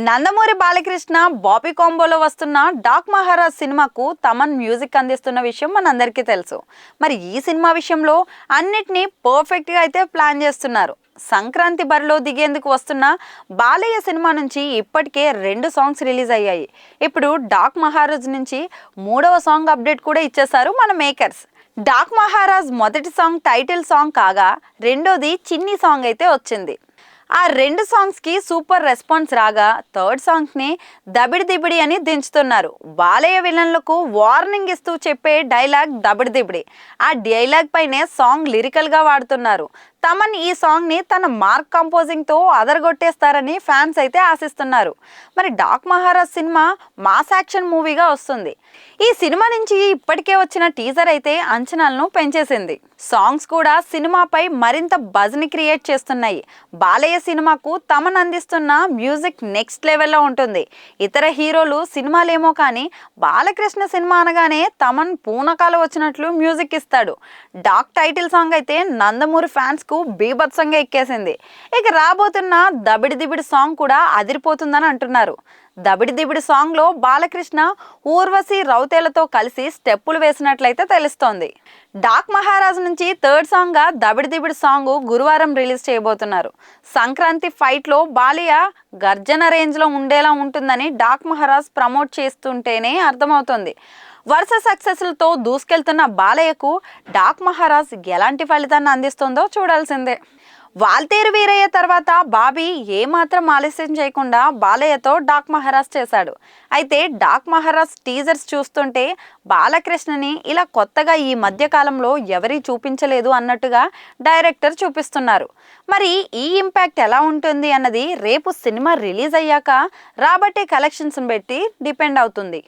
నందమూరి బాలకృష్ణ బాబీ కాంబోలో వస్తున్న డాక్ మహారాజ్ సినిమాకు తమన్ మ్యూజిక్ అందిస్తున్న విషయం మనందరికీ తెలుసు. మరి ఈ సినిమా విషయంలో అన్నిటినీ పర్ఫెక్ట్గా అయితే ప్లాన్ చేస్తున్నారు. సంక్రాంతి బరిలో దిగేందుకు వస్తున్న బాలయ్య సినిమా నుంచి ఇప్పటికే 2 సాంగ్స్ రిలీజ్ అయ్యాయి. ఇప్పుడు డాక్ మహారాజ్ నుంచి 3వ సాంగ్ అప్డేట్ కూడా ఇచ్చేశారు మన మేకర్స్. డాక్ మహారాజ్ మొదటి సాంగ్ టైటిల్ సాంగ్ కాగా రెండోది చిన్ని సాంగ్ అయితే వచ్చింది. ఆ 2 సాంగ్స్కి సూపర్ రెస్పాన్స్ రాగా థర్డ్ సాంగ్ని దబిడి దిబిడి అని దించుతున్నారు. బాలయ్య విలన్లకు వార్నింగ్ ఇస్తూ చెప్పే డైలాగ్ దబిడి దిబిడి. ఆ డైలాగ్ పైనే సాంగ్ లిరికల్గా వాడుతున్నారు. తమన్ ఈ సాంగ్ని తన మార్క్ కంపోజింగ్తో అదరగొట్టేస్తారని ఫ్యాన్స్ అయితే ఆశిస్తున్నారు. మరి డాక్ మహారాజ్ సినిమా మాస్ యాక్షన్ మూవీగా వస్తుంది. ఈ సినిమా నుంచి ఇప్పటికే వచ్చిన టీజర్ అయితే అంచనాలను పెంచేసింది. సాంగ్స్ కూడా సినిమాపై మరింత బజ్ని క్రియేట్ చేస్తున్నాయి. బాలయ్య సినిమాకు తమన్ అందిస్తున్న మ్యూజిక్ నెక్స్ట్ లెవెల్లో ఉంటుంది. ఇతర హీరోలు సినిమాలేమో కానీ బాలకృష్ణ సినిమా అనగానే తమన్ పూనకాలు వచ్చినట్లు మ్యూజిక్ ఇస్తాడు. డాక్ టైటిల్ సాంగ్ అయితే నందమూరి ఫ్యాన్స్ బీభత్సంగా ఎక్కేసింది. ఇక రాబోతున్న దబిడి దిబిడి సాంగ్ కూడా అదిరిపోతుందని అంటున్నారు. దబిడి దిబిడి సాంగ్ లో బాలకృష్ణ ఊర్వశి రౌతేలతో కలిసి స్టెప్పులు వేసినట్లయితే తెలుస్తోంది. డాక్ మహారాజ్ నుంచి థర్డ్ సాంగ్ గా దబిడి దిబిడి సాంగ్ గురువారం రిలీజ్ చేయబోతున్నారు. సంక్రాంతి ఫైట్ లో బాలయ్య గర్జన రేంజ్ లో ఉండేలా ఉంటుందని డాక్ మహారాజ్ ప్రమోట్ చేస్తుంటేనే అర్థమవుతుంది. వరుస సక్సెస్లతో దూసుకెళ్తున్న బాలయ్యకు డాక్ మహారాజ్ ఎలాంటి ఫలితాన్ని అందిస్తుందో చూడాల్సిందే. వాల్తేరు వీరయ్య తర్వాత బాబీ ఏమాత్రం ఆలస్యం చేయకుండా బాలయ్యతో డాక్ మహారాజ్ చేశాడు. అయితే డాక్ మహారాజ్ టీజర్స్ చూస్తుంటే బాలకృష్ణని ఇలా కొత్తగా ఈ మధ్య కాలంలో ఎవరీ చూపించలేదు అన్నట్టుగా డైరెక్టర్ చూపిస్తున్నారు. మరి ఈ ఇంపాక్ట్ ఎలా ఉంటుంది అన్నది రేపు సినిమా రిలీజ్ అయ్యాక రాబట్టే కలెక్షన్స్ బట్టి డిపెండ్ అవుతుంది.